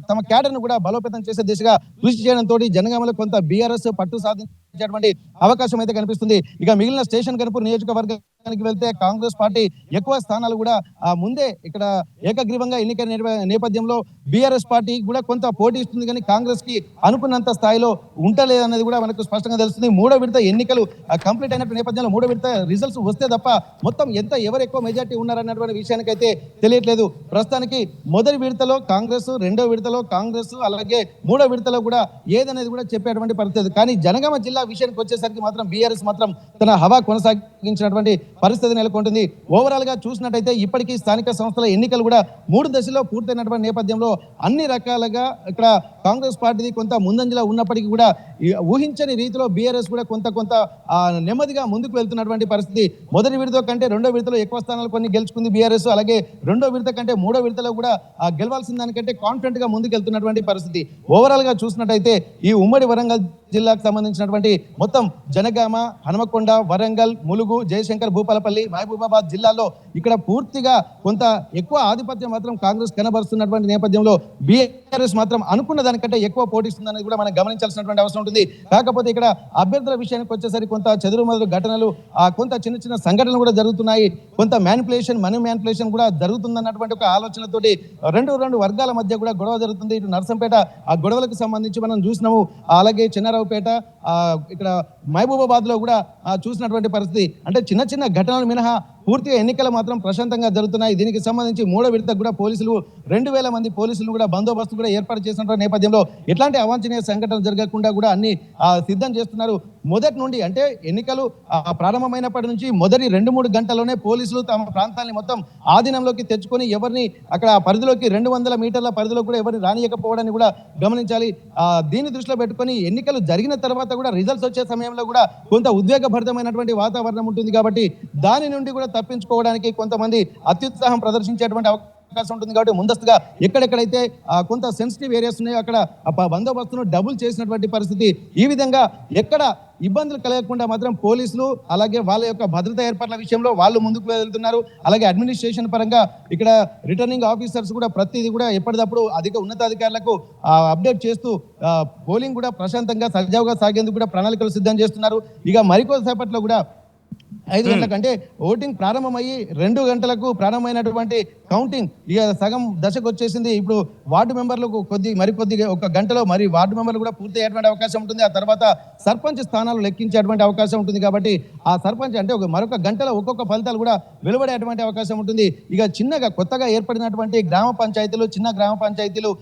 తమ క్యాడర్ ను కూడా బలోపేతం చేసే దిశగా కృషి చేయడంతో జనగామలో కొంత బీఆర్ఎస్ పట్టు సాధించేటువంటి అవకాశం అయితే కనిపిస్తుంది. ఇక మిగిలిన స్టేషన్ కనుపూర్ నియోజకవర్గానికి వెళ్తే కాంగ్రెస్ పార్టీ ఎక్కువ స్థానాలు కూడా ముందే ఇక్కడ ఏకగ్రీవంగా ఎన్నికైన నేపథ్యంలో బీఆర్ఎస్ పార్టీ కూడా కొంత పోటీ ఇస్తుంది. కానీ కాంగ్రెస్ కి అనుకున్నంత స్థాయిలో ఉంటలేదన్నది కూడా మనకు స్పష్టంగా తెలుస్తుంది. మూడో విడత ఎన్నికలు కంప్లీట్ అయిన నేపథ్యంలో మూడో విడత రిజల్ట్స్ వస్తే తప్ప మొత్తం ఎవరు ఎక్కువ మెజార్టీ ఉన్నారన్నటువంటి విషయానికి అయితే తెలియట్లేదు. ప్రస్తుతానికి మొదటి విడతలో కాంగ్రెస్, రెండో విడతలో కాంగ్రెస్ అలాగే మూడో విడతలో కూడా ఏదనేది కూడా చెప్పేటువంటి పరిస్థితి. కానీ జనగామ జిల్లా విషయానికి వచ్చేసరికి మాత్రం బీఆర్ఎస్ మాత్రం తన హవా కొనసాగించినటువంటి పరిస్థితి నెలకొంటుంది. ఓవరాల్ గా చూసినట్టయితే ఇప్పటికీ స్థానిక సంస్థల ఎన్నికలు కూడా 3 దశల్లో పూర్తయినటువంటి నేపథ్యంలో అన్ని రకాలుగా ఇక్కడ కాంగ్రెస్ పార్టీది కొంత ముందంజలో ఉన్నప్పటికీ కూడా ఊహించని రీతిలో బీఆర్ఎస్ కూడా కొంత నెమ్మదిగా ముందుకు వెళ్తున్నటువంటి పరిస్థితి. మొదటి విడత కంటే రెండో విడతలో ఎక్కువ స్థానాలు కొన్ని గెలుచుకుంది బీఆర్ఎస్. అలాగే రెండో విడత కంటే మూడో విడతలో కూడా గెలవాల్సిన దానికంటే కాన్ఫిడెంట్ గా ముందుకు వెళ్తున్నటువంటి పరిస్థితి. ఓవరాల్ గా చూసినట్టయితే ఈ ఉమ్మడి వరంగల్ జిల్లాకు సంబంధించినటువంటి మొత్తం జనగామ, హనుమకొండ, వరంగల్, ములుగు, జయశంకర్, భూపాలపల్లి, మహబూబాబాద్ జిల్లాల్లో ఇక్కడ పూర్తిగా కొంత ఎక్కువ ఆధిపత్యం మాత్రం కాంగ్రెస్ కనబరుస్తున్నటువంటి నేపథ్యంలో బీఆర్ఎస్ మాత్రం అనుకున్న దానికంటే ఎక్కువ పోటీస్తుందని కూడా మనం గమనించాల్సినటువంటి అవసరం ఉంటుంది. కాకపోతే ఇక్కడ అభ్యర్థుల విషయానికి వచ్చేసరికి కొంత చెదురుమదురు ఘటనలు కొంత చిన్న సంఘటనలు కూడా జరుగుతున్నాయి. కొంత మనీ మ్యానిపులేషన్ కూడా జరుగుతుందన్నటువంటి ఒక ఆలోచనతోటి రెండు వర్గాల మధ్య కూడా గొడవ జరుగుతుంది. ఇటు నర్సంపేట ఆ గొడవలకు సంబంధించి మనం చూసినాము. అలాగే చిన్నారావుపేట ఇక్కడ మహబూబాబాద్ లో కూడా చూసినటువంటి పరిస్థితి. అంటే చిన్న ఘటనలు మినహా పూర్తిగా ఎన్నికలు మాత్రం ప్రశాంతంగా జరుగుతున్నాయి. దీనికి సంబంధించి మూడో విడతకు కూడా పోలీసులు 2000 మంది పోలీసులు కూడా బందోబస్తు కూడా ఏర్పాటు చేసినటువంటి నేపథ్యంలో ఎట్లాంటి అవాంఛనీయ సంఘటనలు జరగకుండా కూడా అన్ని సిద్ధం చేస్తున్నారు. మొదటి నుండి అంటే ఎన్నికలు ప్రారంభమైనప్పటి నుంచి మొదటి 2-3 గంటల్లోనే పోలీసులు తమ ప్రాంతాన్ని మొత్తం ఆధీనంలోకి తెచ్చుకొని ఎవరిని అక్కడ పరిధిలోకి 200 మీటర్ల పరిధిలో కూడా ఎవరిని రానియకపోవడాన్ని కూడా గమనించాలి. దీన్ని దృష్టిలో పెట్టుకొని ఎన్నికలు జరిగిన తర్వాత కూడా రిజల్ట్స్ వచ్చే సమయంలో కూడా కొంత ఉద్వేగభరితమైనటువంటి వాతావరణం ఉంటుంది. కాబట్టి దాని నుండి కూడా తప్పించుకోవడానికి కొంతమంది అత్యుత్సాహం ప్రదర్శించేటువంటి అవకాశం ఉంటుంది. కాబట్టి ముందస్తుగా ఎక్కడెక్కడైతే కొంత సెన్సిటివ్ ఏరియాస్ ఉన్నాయో అక్కడ బందోబస్తును డబుల్ చేసినటువంటి పరిస్థితి. ఈ విధంగా ఎక్కడ ఇబ్బందులు కలగకుండా మాత్రం పోలీసులు అలాగే వాళ్ళ యొక్క భద్రతా ఏర్పాట్ల విషయంలో వాళ్ళు ముందుకు వెళ్తున్నారు. అలాగే అడ్మినిస్ట్రేషన్ పరంగా ఇక్కడ రిటర్నింగ్ ఆఫీసర్స్ కూడా ప్రతిదీ కూడా ఎప్పటికప్పుడు ఉన్నతాధికారులకు అప్డేట్ చేస్తూ పోలింగ్ కూడా ప్రశాంతంగా సజావుగా సాగేందుకు కూడా ప్రణాళికలు సిద్ధం చేస్తున్నారు. ఇక మరికొద్దిసేపట్లో కూడా 5 గంటలకు అంటే ఓటింగ్ ప్రారంభమయ్యి 2 గంటలకు ప్రారంభమైనటువంటి కౌంటింగ్ ఇక సగం దశకు వచ్చేసింది. ఇప్పుడు వార్డు మెంబర్లకు మరికొద్ది ఒక గంటలో వార్డు మెంబర్లు కూడా పూర్తి అయ్యేటువంటి అవకాశం ఉంటుంది. ఆ తర్వాత సర్పంచ్ స్థానాలు లెక్కించేటువంటి అవకాశం ఉంటుంది. కాబట్టి ఆ సర్పంచ్ అంటే మరొక గంటలో ఒక్కొక్క ఫలితాలు కూడా వెలువడేటువంటి అవకాశం ఉంటుంది. ఇక కొత్తగా ఏర్పడినటువంటి గ్రామ పంచాయతీలు, చిన్న గ్రామ పంచాయతీలు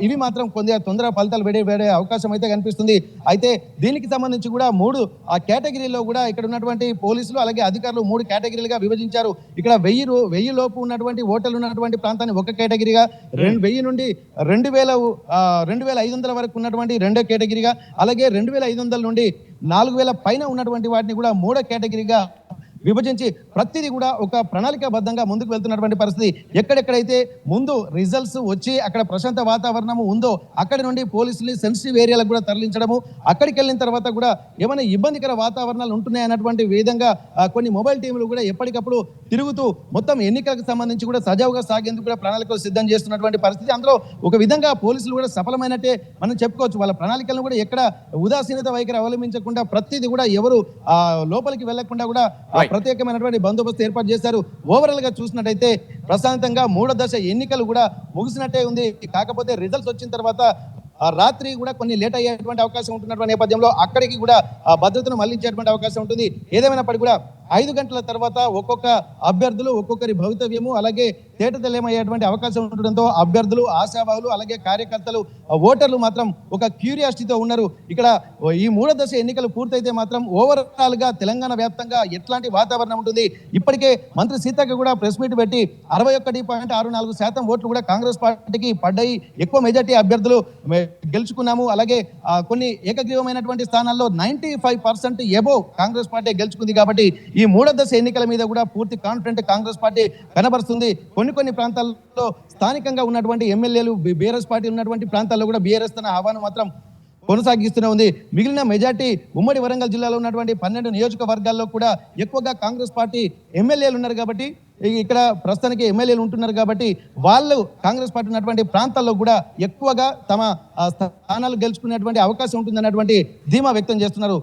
ఇవి మాత్రం తొందరగా ఫలితాలు వేడే అవకాశం అయితే కనిపిస్తుంది. అయితే దీనికి సంబంధించి కూడా 3 కేటగిరీలో కూడా ఇక్కడ ఉన్నటువంటి పోలీసులు అలాగే అధికారులు 3 కేటగిరీలుగా విభజించారు. ఇక్కడ 1000 లోపు ఉన్నటువంటి ఓటర్లు ఉన్నటువంటి ప్రాంతాన్ని ఒక కేటగిరీగా, 1000 నుండి 2500 వరకు ఉన్నటువంటి రెండో కేటగిరీగా, అలాగే 2500 నుండి 4000 పైన ఉన్నటువంటి వాటిని కూడా 3వ కేటగిరీగా విభజించి ప్రతిదీ కూడా ఒక ప్రణాళికాబద్ధంగా ముందుకు వెళ్తున్నటువంటి పరిస్థితి. ఎక్కడెక్కడైతే ముందు రిజల్ట్స్ వచ్చి అక్కడ ప్రశాంత వాతావరణం ఉందో అక్కడి నుండి పోలీసులు సెన్సిటివ్ ఏరియాలకు కూడా తరలించడము, అక్కడికి వెళ్ళిన తర్వాత కూడా ఏమైనా ఇబ్బందికర వాతావరణాలు ఉంటున్నాయి అన్నటువంటి విధంగా కొన్ని మొబైల్ టీములు కూడా ఎప్పటికప్పుడు తిరుగుతూ మొత్తం ఎన్నికలకు సంబంధించి కూడా సజావుగా సాగేందుకు కూడా ప్రణాళికలు సిద్ధం చేస్తున్నటువంటి పరిస్థితి. అందులో ఒక విధంగా పోలీసులు కూడా సఫలమైనట్టే మనం చెప్పుకోవచ్చు. వాళ్ళ ప్రణాళికలను కూడా ఎక్కడ ఉదాసీనత వైఖరి అవలంబించకుండా ప్రతిదీ కూడా ఎవరు లోపలికి వెళ్లకుండా కూడా ప్రత్యేకమైనటువంటి బందోబస్తు ఏర్పాటు చేశారు. ఓవరాల్ గా చూసినట్టయితే ప్రశాంతంగా 3వ దశ ఎన్నికలు కూడా ముగిసినట్టే ఉంది. కాకపోతే రిజల్ట్స్ వచ్చిన తర్వాత రాత్రి కూడా కొన్ని లేట్ అయ్యేటువంటి అవకాశం ఉంటున్నటువంటి నేపథ్యంలో అక్కడికి కూడా భద్రతను మళ్లించేటువంటి అవకాశం ఉంటుంది. ఏదేమైనప్పటికీ కూడా 5 గంటల తర్వాత ఒక్కొక్క అభ్యర్థులు ఒక్కొక్కరి భవితవ్యము అలాగే తేటతెల్లమయ్యేటువంటి అవకాశం ఉండడంతో అభ్యర్థులు, ఆశావాహులు అలాగే కార్యకర్తలు, ఓటర్లు మాత్రం ఒక క్యూరియాసిటీతో ఉన్నారు. ఇక్కడ ఈ 3వ దశ ఎన్నికలు పూర్తయితే మాత్రం ఓవరాల్ గా తెలంగాణ వ్యాప్తంగా ఎట్లాంటి వాతావరణం ఉంటుంది. ఇప్పటికే మంత్రి సీతక్క కూడా ప్రెస్ మీట్ పెట్టి 61.64% ఓట్లు కూడా కాంగ్రెస్ పార్టీకి పడ్డాయి, ఎక్కువ మెజార్టీ అభ్యర్థులు గెలుచుకున్నాము, అలాగే కొన్ని ఏకగ్రీవమైనటువంటి స్థానాల్లో 95% ఎబో కాంగ్రెస్ పార్టీ గెలుచుకుంది. కాబట్టి ఈ 3వ దశ ఎన్నికల మీద కూడా పూర్తి కాన్ఫిడెంట్ కాంగ్రెస్ పార్టీ కనబరుస్తుంది. కొన్ని ప్రాంతాల్లో స్థానికంగా ఉన్నటువంటి ఎమ్మెల్యేలు బీఆర్ఎస్ పార్టీ ఉన్నటువంటి ప్రాంతాల్లో కూడా బీఆర్ఎస్ తన హవాను మాత్రం కొనసాగిస్తూనే ఉంది. మిగిలిన మెజార్టీ ఉమ్మడి వరంగల్ జిల్లాలో ఉన్నటువంటి 12 నియోజకవర్గాల్లో కూడా ఎక్కువగా కాంగ్రెస్ పార్టీ ఎమ్మెల్యేలు ఉన్నారు. కాబట్టి ఇక్కడ ప్రస్తుతానికి ఎమ్మెల్యేలు ఉంటున్నారు కాబట్టి వాళ్ళు కాంగ్రెస్ పార్టీ ఉన్నటువంటి ప్రాంతాల్లో కూడా ఎక్కువగా తమ స్థానాలు గెలుచుకునేటువంటి అవకాశం ఉంటుందన్నటువంటి ధీమా వ్యక్తం చేస్తున్నారు.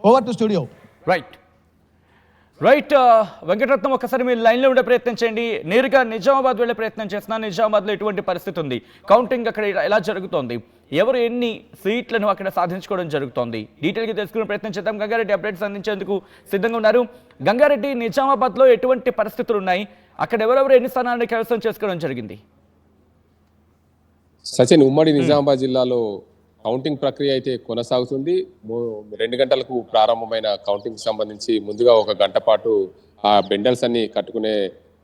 Over to studio. Right Venkataratnam, ఒకసారి మీరు లైన్లో ఉండే ప్రయత్నం చేయండి. నేరుగా నిజామాబాద్ వెళ్ళే ప్రయత్నం చేస్తున్నాను. నిజామాబాద్లో ఎటువంటి పరిస్థితి ఉంది, కౌంటింగ్ అక్కడ ఎలా జరుగుతోంది, ఎవరు ఎన్ని సీట్లను అక్కడ సాధించుకోవడం జరుగుతోంది, డీటెయిల్గా తెలుసుకునే ప్రయత్నం చేద్దాం. గంగారెడ్డి అప్డేట్స్ అందించేందుకు సిద్ధంగా ఉన్నారు. గంగారెడ్డి, నిజామాబాద్లో ఎటువంటి పరిస్థితులు ఉన్నాయి, అక్కడ ఎవరెవరు ఎన్ని స్థానాలను కైవసం చేసుకోవడం జరిగింది? సచిన్, ఉమ్మడి నిజామాబాద్ జిల్లాలో కౌంటింగ్ ప్రక్రియ అయితే కొనసాగుతుంది. 2 గంటలకు ప్రారంభమైన కౌంటింగ్ సంబంధించి ముందుగా 1 గంట పాటు ఆ బెండల్స్ అన్ని కట్టుకునే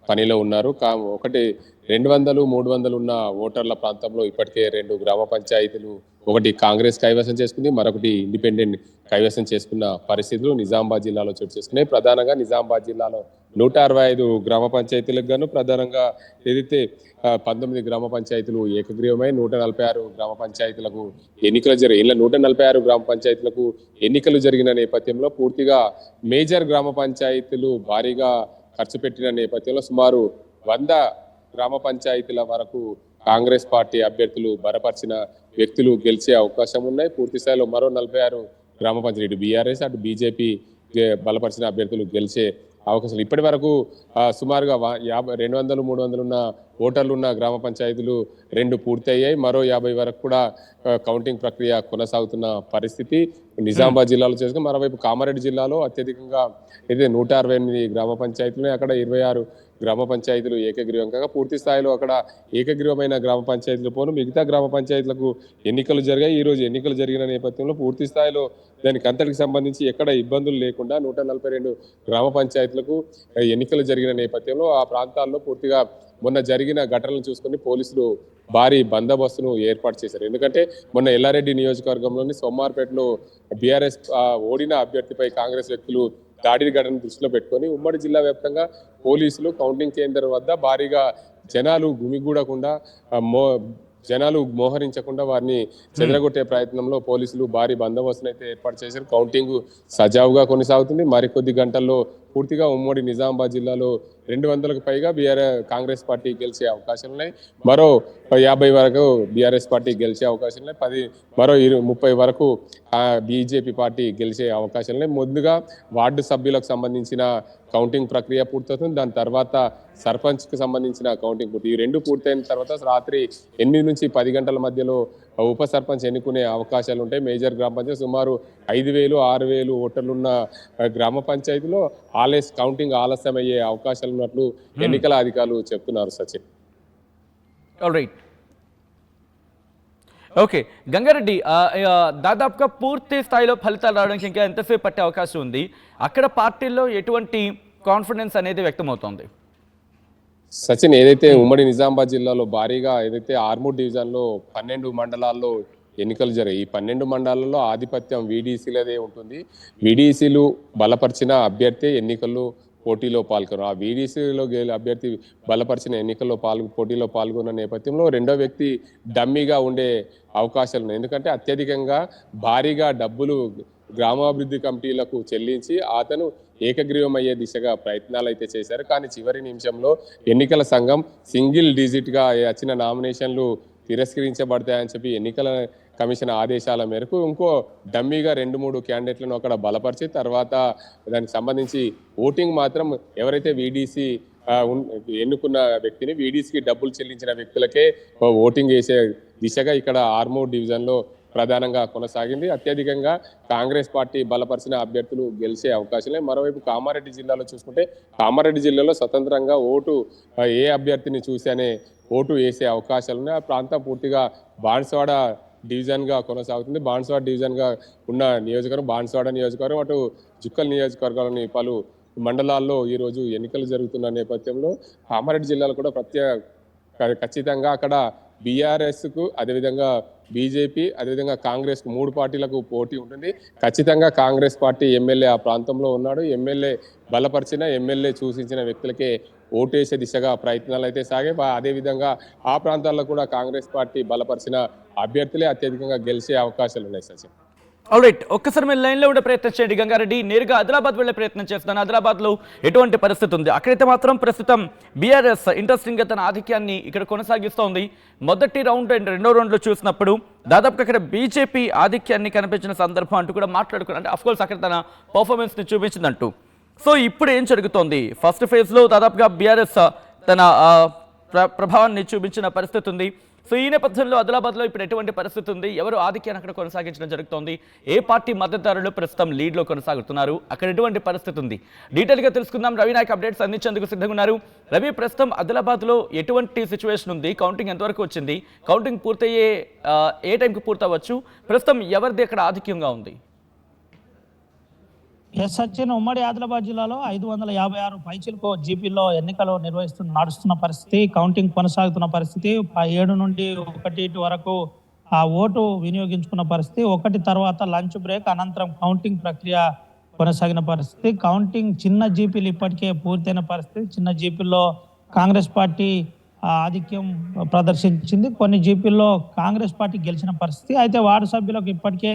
పనిలో ఉన్నారు. ఒకటి 200, 300 ఉన్న ఓటర్ల ప్రాంతంలో ఇప్పటికే 2 గ్రామ పంచాయతీలు, ఒకటి కాంగ్రెస్ కైవసం చేసుకుంది, మరొకటి ఇండిపెండెంట్ కైవసం చేసుకున్న పరిస్థితులు నిజామాబాద్ జిల్లాలో చోటు చేసుకున్నాయి. ప్రధానంగా నిజామాబాద్ జిల్లాలో 165 గ్రామ పంచాయతీలకు గాను ప్రధానంగా ఏదైతే 19 గ్రామ పంచాయతీలు ఏకగ్రీవమై 146 గ్రామ పంచాయతీలకు ఎన్నికలు జరిగాయి. ఇలా 146 గ్రామ పంచాయతీలకు ఎన్నికలు జరిగిన నేపథ్యంలో పూర్తిగా మేజర్ గ్రామ పంచాయతీలు భారీగా ఖర్చు పెట్టిన నేపథ్యంలో సుమారు 100 గ్రామ పంచాయతీల వరకు కాంగ్రెస్ పార్టీ అభ్యర్థులు బలపరిచిన వ్యక్తులు గెలిచే అవకాశం ఉన్నాయి. పూర్తి స్థాయిలో మరో 46 గ్రామ పంచాయతీ, ఇటు బీఆర్ఎస్ అటు బీజేపీ బలపరిచిన అభ్యర్థులు గెలిచే అవకాశాలు. ఇప్పటి వరకు సుమారుగా 200, 300 ఉన్న ఓటర్లు ఉన్న గ్రామ పంచాయతీలు 2 పూర్తి అయ్యాయి. మరో 50 వరకు కూడా కౌంటింగ్ ప్రక్రియ కొనసాగుతున్న పరిస్థితి నిజామాబాద్ జిల్లాలో చేసుకుని, మరోవైపు కామారెడ్డి జిల్లాలో అత్యధికంగా అయితే 168 గ్రామ పంచాయతీలు, అక్కడ 26 గ్రామ పంచాయతీలు ఏకగ్రీవం కాగా పూర్తి స్థాయిలో అక్కడ ఏకగ్రీవమైన గ్రామ పంచాయతీలు పోను మిగతా గ్రామ పంచాయతీలకు ఎన్నికలు జరిగాయి. ఈ రోజు ఎన్నికలు జరిగిన నేపథ్యంలో పూర్తి స్థాయిలో దానికి అంతటికి సంబంధించి ఎక్కడ ఇబ్బందులు లేకుండా 142 గ్రామ పంచాయతీలకు ఎన్నికలు జరిగిన నేపథ్యంలో ఆ ప్రాంతాల్లో పూర్తిగా మొన్న జరిగిన ఘటనలు చూసుకుని పోలీసులు భారీ బందోబస్తును ఏర్పాటు చేశారు. ఎందుకంటే మొన్న ఎల్లారెడ్డి నియోజకవర్గంలోని సోమార్పేటలో బీఆర్ఎస్ ఓడిన అభ్యర్థిపై కాంగ్రెస్ వ్యక్తులు దాడి ఘటన దృష్టిలో పెట్టుకొని ఉమ్మడి జిల్లా వ్యాప్తంగా పోలీసులు కౌంటింగ్ కేంద్రం వద్ద భారీగా జనాలు గుమిగూడకుండా జనాలు మోహరించకుండా వారిని చెదరగొట్టే ప్రయత్నంలో పోలీసులు భారీ బందోబస్తును అయితే ఏర్పాటు చేశారు. కౌంటింగ్ సజావుగా కొనసాగుతుంది. మరికొద్ది గంటల్లో పూర్తిగా ఉమ్మడి నిజామాబాద్ జిల్లాలో 200కు పైగా కాంగ్రెస్ పార్టీ గెలిచే అవకాశాలు ఉన్నాయి. మరో 50 వరకు బీఆర్ఎస్ పార్టీ గెలిచే అవకాశాలు ఉన్నాయి. మరో 30 వరకు బీజేపీ పార్టీ గెలిచే అవకాశాలు ఉన్నాయి. ముందుగా వార్డు సభ్యులకు సంబంధించిన కౌంటింగ్ ప్రక్రియ పూర్తవుతుంది. దాని తర్వాత సర్పంచ్కి సంబంధించిన కౌంటింగ్ పూర్తి. ఈ 2 పూర్తయిన తర్వాత రాత్రి 8 నుంచి 10 గంటల మధ్యలో ఉప సర్పంచ్ ఎన్నుకునే అవకాశాలు ఉంటాయి. మేజర్ గ్రామ పంచాయతీ సుమారు 5,000, 6,000 ఓటర్లున్న గ్రామ పంచాయతీలో కౌంటింగ్ ఆలస్యం అయ్యే అవకాశాలు ఉన్నట్లు ఎన్నికల అధికారులు చెప్తున్నారు. సచిన్. రైట్, ఓకే గంగారెడ్డి, దాదాపుగా పూర్తి స్థాయిలో ఫలితాలు రావడానికి ఇంకా ఎంతసేపు పట్టే అవకాశం ఉంది? అక్కడ పార్టీల్లో ఎటువంటి కాన్ఫిడెన్స్ అనేది వ్యక్తమవుతోంది? సచిన్, ఏదైతే ఉమ్మడి నిజామాబాద్ జిల్లాలో భారీగా ఏదైతే ఆర్మూర్ డివిజన్లో 12 మండలాల్లో ఎన్నికలు జరిగాయి. ఈ 12 మండలాల్లో ఆధిపత్యం వీడీసీలదే ఉంటుంది. వీడీసీలు బలపరిచిన అభ్యర్థి ఎన్నికల్లో పోటీలో పాల్గొన్నారు. ఆ వీడీసీలో అభ్యర్థి బలపరిచిన ఎన్నికల్లో పోటీలో పాల్గొన్న నేపథ్యంలో రెండో వ్యక్తి డమ్మీగా ఉండే అవకాశాలు ఉన్నాయి. ఎందుకంటే అత్యధికంగా భారీగా డబ్బులు గ్రామాభివృద్ధి కమిటీలకు చెల్లించి అతను ఏకగ్రీవం అయ్యే దిశగా ప్రయత్నాలు అయితే చేశారు. కానీ చివరి నిమిషంలో ఎన్నికల సంఘం సింగిల్ డిజిట్గా వచ్చిన నామినేషన్లు తిరస్కరించబడతాయని చెప్పి ఎన్నికల కమిషన్ ఆదేశాల మేరకు ఇంకో డమ్మీగా 2-3 క్యాండిడేట్లను అక్కడ బలపరిచి తర్వాత దానికి సంబంధించి ఓటింగ్ మాత్రం ఎవరైతే వీడీసీ ఎన్నుకున్న వ్యక్తిని వీడీసీకి డబ్బులు చెల్లించిన వ్యక్తులకే ఓటింగ్ వేసే దిశగా ఇక్కడ ఆర్మూర్ డివిజన్లో ప్రధానంగా కొనసాగింది. అత్యధికంగా కాంగ్రెస్ పార్టీ బలపరిచిన అభ్యర్థులు గెలిచే అవకాశాలే. మరోవైపు కామారెడ్డి జిల్లాలో చూసుకుంటే కామారెడ్డి జిల్లాలో స్వతంత్రంగా ఓటు ఏ అభ్యర్థిని చూసి అనే ఓటు వేసే అవకాశాలు ఉన్నాయి. ఆ ప్రాంతం పూర్తిగా బాన్స్వాడ డివిజన్గా కొనసాగుతుంది. బాన్స్వాడ డివిజన్గా ఉన్న నియోజకవర్గం బాన్స్వాడ నియోజకవర్గం, అటు జుక్కల్ నియోజకవర్గాలని పలు మండలాల్లో ఈరోజు ఎన్నికలు జరుగుతున్న నేపథ్యంలో కామారెడ్డి జిల్లాలో కూడా ఖచ్చితంగా అక్కడ బీఆర్ఎస్కు అదేవిధంగా బీజేపీ అదేవిధంగా కాంగ్రెస్కు 3 పార్టీలకు పోటీ ఉంటుంది. ఖచ్చితంగా కాంగ్రెస్ పార్టీ ఎమ్మెల్యే ఆ ప్రాంతంలో ఉన్నాడు. ఎమ్మెల్యే బలపరిచిన ఎమ్మెల్యే సూచించిన వ్యక్తులకే ఓటేసే దిశగా ప్రయత్నాలు అయితే సాగాయి. అదేవిధంగా ఆ ప్రాంతాల్లో కూడా కాంగ్రెస్ పార్టీ బలపరిచిన అభ్యర్థులే అత్యధికంగా గెలిచే అవకాశాలు ఉన్నాయి. సచిన్, ఆల్రైట్, ఒక్కసారి మీరు లైన్లో ఉండే ప్రయత్నం చేయండి. గంగారెడ్డి, నేరుగా ఆదిలాబాద్ వెళ్ళే ప్రయత్నం చేస్తున్నాను. ఆదిలాబాద్లో ఎటువంటి పరిస్థితి ఉంది? అక్కడైతే మాత్రం ప్రస్తుతం బీఆర్ఎస్ ఇంట్రెస్టింగ్గా తన ఆధిక్యాన్ని ఇక్కడ కొనసాగిస్తోంది. మొదటి రౌండ్ అండ్ రెండో రౌండ్లో చూసినప్పుడు దాదాపుగా అక్కడ బీజేపీ ఆధిక్యాన్ని కనిపించిన సందర్భం అంటూ కూడా మాట్లాడుకున్నారు. అంటే అఫ్కోర్స్ అక్కడ తన పర్ఫార్మెన్స్ని చూపించిందంటూ. సో ఇప్పుడు ఏం జరుగుతోంది? ఫస్ట్ ఫేజ్లో దాదాపుగా బీఆర్ఎస్ తన ప్రభావాన్ని చూపించిన పరిస్థితి ఉంది. సో ఈ నేపథ్యంలో ఆదిలాబాద్లో ఇప్పుడు ఎటువంటి పరిస్థితి ఉంది? ఎవరు ఆధిక్యాన్ని అక్కడ కొనసాగించడం జరుగుతోంది? ఏ పార్టీ మద్దతుదారులు ప్రస్తుతం లీడ్లో కొనసాగుతున్నారు? అక్కడ ఎటువంటి పరిస్థితి ఉంది? డీటెయిల్గా తెలుసుకుందాం. రవి నాయక్ అప్డేట్స్ అందించేందుకు సిద్ధంగా ఉన్నారు. రవి, ప్రస్తుతం ఆదిలాబాద్లో ఎటువంటి సిచ్యువేషన్ ఉంది? కౌంటింగ్ ఎంతవరకు వచ్చింది? కౌంటింగ్ పూర్తయ్యే ఏ టైంకి పూర్తవచ్చు? ప్రస్తుతం ఎవరిది అక్కడ ఆధిక్యంగా ఉంది? సచిన్, ఉమ్మడి ఆదిలాబాద్ జిల్లాలో 556 పైచిలకు జీపీలో ఎన్నికలు నడుస్తున్న పరిస్థితి, కౌంటింగ్ కొనసాగుతున్న పరిస్థితి. 7 నుండి 1 వరకు ఆ ఓటు వినియోగించుకున్న పరిస్థితి. 1 తర్వాత లంచ్ బ్రేక్ అనంతరం కౌంటింగ్ ప్రక్రియ కొనసాగిన పరిస్థితి. కౌంటింగ్ చిన్న జీపీలు ఇప్పటికే పూర్తయిన పరిస్థితి. చిన్న జీపీల్లో కాంగ్రెస్ పార్టీ ఆధిక్యం ప్రదర్శించింది. కొన్ని జీపీల్లో కాంగ్రెస్ పార్టీ గెలిచిన పరిస్థితి. అయితే వార్డు సభ్యులకు ఇప్పటికే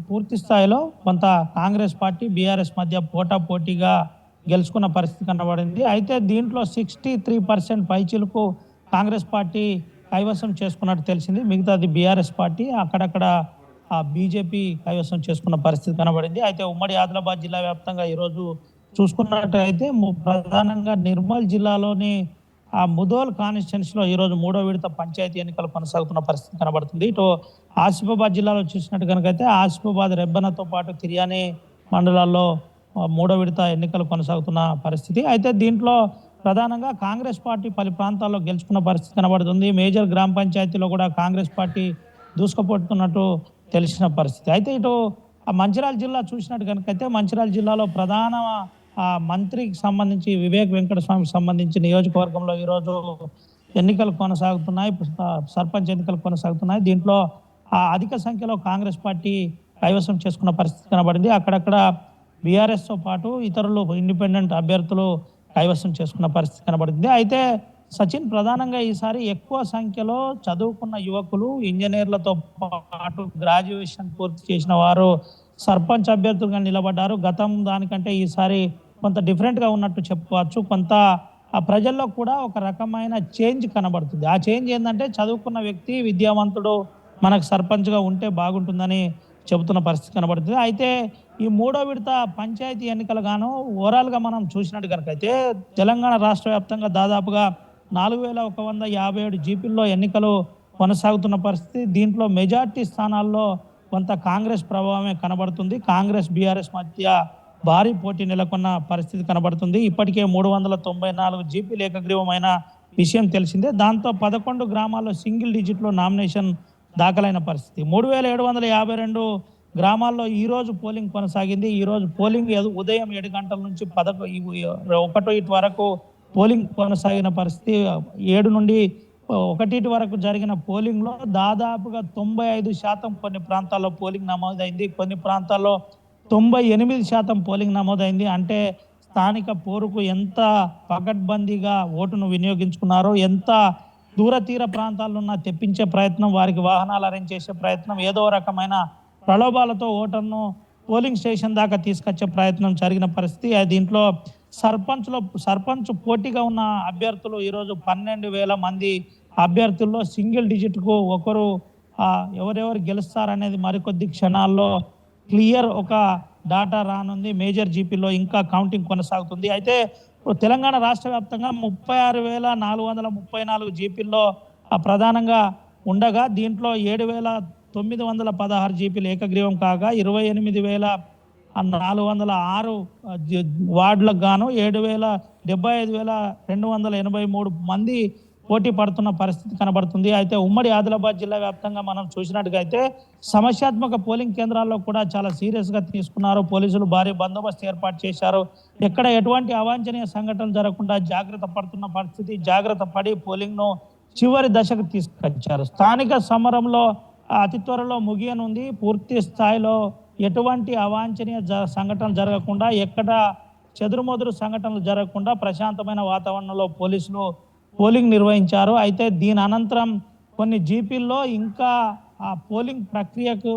పూర్తి స్థాయిలో కొంత కాంగ్రెస్ పార్టీ బీఆర్ఎస్ మధ్య పోటాపోటీగా గెలుచుకున్న పరిస్థితి కనబడింది. అయితే దీంట్లో 63% పైచిలకు కాంగ్రెస్ పార్టీ కైవసం చేసుకున్నట్టు తెలిసింది. మిగతాది బీఆర్ఎస్ పార్టీ, అక్కడక్కడ బీజేపీ కైవసం చేసుకున్న పరిస్థితి కనబడింది. అయితే ఉమ్మడి ఆదిలాబాద్ జిల్లా వ్యాప్తంగా ఈరోజు చూసుకున్నట్టయితే ప్రధానంగా నిర్మల్ జిల్లాలోని ముదోల్ కాన్స్టిట్యున్సీలో ఈరోజు 3వ విడత పంచాయతీ ఎన్నికలు కొనసాగుతున్న పరిస్థితి కనబడుతుంది. ఇటు ఆసిఫాబాద్ జిల్లాలో చూసినట్టు కనుకైతే ఆసిఫాబాద్, రెబ్బనతో పాటు తిర్యాని మండలాల్లో 3వ విడత ఎన్నికలు కొనసాగుతున్న పరిస్థితి. అయితే దీంట్లో ప్రధానంగా కాంగ్రెస్ పార్టీ పలు ప్రాంతాల్లో గెలుచుకున్న పరిస్థితి కనబడుతుంది. మేజర్ గ్రామ పంచాయతీలో కూడా కాంగ్రెస్ పార్టీ దూసుకుపోతున్నట్టు తెలిసిన పరిస్థితి. అయితే ఇటు మంచిర్యాల జిల్లా చూసినట్టు కనుకైతే మంచిర్యాల జిల్లాలో ప్రధాన మంత్రికి సంబంధించి వివేక్ వెంకటస్వామికి సంబంధించి నియోజకవర్గంలో ఈరోజు ఎన్నికలు కొనసాగుతున్నాయి. సర్పంచ్ ఎన్నికలు కొనసాగుతున్నాయి. దీంట్లో అధిక సంఖ్యలో కాంగ్రెస్ పార్టీ కైవసం చేసుకున్న పరిస్థితి కనబడింది. అక్కడక్కడ బీఆర్ఎస్తో పాటు ఇతరులు ఇండిపెండెంట్ అభ్యర్థులు కైవసం చేసుకున్న పరిస్థితి కనబడింది. అయితే సచిన్, ప్రధానంగా ఈసారి ఎక్కువ సంఖ్యలో చదువుకున్న యువకులు, ఇంజనీర్లతో పాటు గ్రాడ్యుయేషన్ పూర్తి చేసిన వారు సర్పంచ్ అభ్యర్థులుగా నిలబడ్డారు. గతం దానికంటే ఈసారి కొంత డిఫరెంట్గా ఉన్నట్టు చెప్పుకోవచ్చు. కొంత ప్రజల్లో కూడా ఒక రకమైన చేంజ్ కనబడుతుంది. ఆ చేంజ్ ఏంటంటే చదువుకున్న వ్యక్తి, విద్యావంతుడు మనకు సర్పంచ్గా ఉంటే బాగుంటుందని చెబుతున్న పరిస్థితి కనబడుతుంది. అయితే ఈ 3వ విడత పంచాయతీ ఎన్నికలు గాను ఓవరాల్గా మనం చూసినట్టు కనుకైతే తెలంగాణ రాష్ట్ర వ్యాప్తంగా దాదాపుగా 4157 జీపీల్లో ఎన్నికలు కొనసాగుతున్న పరిస్థితి. దీంట్లో మెజార్టీ స్థానాల్లో కొంత కాంగ్రెస్ ప్రభావమే కనబడుతుంది. కాంగ్రెస్ బీఆర్ఎస్ మధ్య భారీ పోటీ నెలకొన్న పరిస్థితి కనబడుతుంది. ఇప్పటికే 394 జీపీలు ఏకగ్రీవమైన విషయం తెలిసిందే. దాంతో 11 గ్రామాల్లో సింగిల్ డిజిట్లో నామినేషన్ దాఖలైన పరిస్థితి. 3752 గ్రామాల్లో ఈరోజు పోలింగ్ కొనసాగింది. ఈరోజు పోలింగ్ ఉదయం 7 గంటల నుంచి 1 వరకు పోలింగ్ కొనసాగిన పరిస్థితి. 7 నుండి 1 వరకు జరిగిన పోలింగ్లో దాదాపుగా 95% కొన్ని ప్రాంతాల్లో పోలింగ్ నమోదైంది. కొన్ని ప్రాంతాల్లో 98% పోలింగ్ నమోదైంది. అంటే స్థానిక పోరుకు ఎంత పకడ్బందీగా ఓటును వినియోగించుకున్నారో, ఎంత దూరతీర ప్రాంతాల్లో ఉన్న తెప్పించే ప్రయత్నం, వారికి వాహనాలు అరేంజ్ చేసే ప్రయత్నం, ఏదో రకమైన ప్రలోభాలతో ఓటర్ను పోలింగ్ స్టేషన్ దాకా తీసుకొచ్చే ప్రయత్నం జరిగిన పరిస్థితి. దీంట్లో సర్పంచ్ పోటీగా ఉన్న అభ్యర్థులు ఈరోజు 12,000 మంది అభ్యర్థుల్లో సింగిల్ డిజిట్కు ఒకరు ఎవరెవరు గెలుస్తారనేది మరికొద్ది క్షణాల్లో క్లియర్ ఒక డాటా రానుంది. మేజర్ జీపీలో ఇంకా కౌంటింగ్ కొనసాగుతుంది. అయితే తెలంగాణ రాష్ట్ర వ్యాప్తంగా 36,434 జీపీల్లో ప్రధానంగా ఉండగా దీంట్లో 7,916 జీపీలు ఏకగ్రీవం కాగా 28,406 వార్డులకు గాను 75,283 మంది పోటీ పడుతున్న పరిస్థితి కనబడుతుంది. అయితే ఉమ్మడి ఆదిలాబాద్ జిల్లా వ్యాప్తంగా మనం చూసినట్టుగా అయితే సమస్యాత్మక పోలింగ్ కేంద్రాల్లో కూడా చాలా సీరియస్గా తీసుకున్నారు. పోలీసులు భారీ బందోబస్తు ఏర్పాటు చేశారు. ఎక్కడ ఎటువంటి అవాంఛనీయ సంఘటనలు జరగకుండా జాగ్రత్త పడుతున్న పరిస్థితి. జాగ్రత్త పడి పోలింగ్ను చివరి దశకు తీసుకొచ్చారు. స్థానిక సమరంలో అతి త్వరలో ముగియనుంది. పూర్తి స్థాయిలో ఎటువంటి అవాంఛనీయ సంఘటనలు జరగకుండా, ఎక్కడ చెదురుమదురు సంఘటనలు జరగకుండా ప్రశాంతమైన వాతావరణంలో పోలీసులు పోలింగ్ నిర్వహించారు. అయితే దీని అనంతరం కొన్ని జీపీల్లో ఇంకా ఆ పోలింగ్ ప్రక్రియకు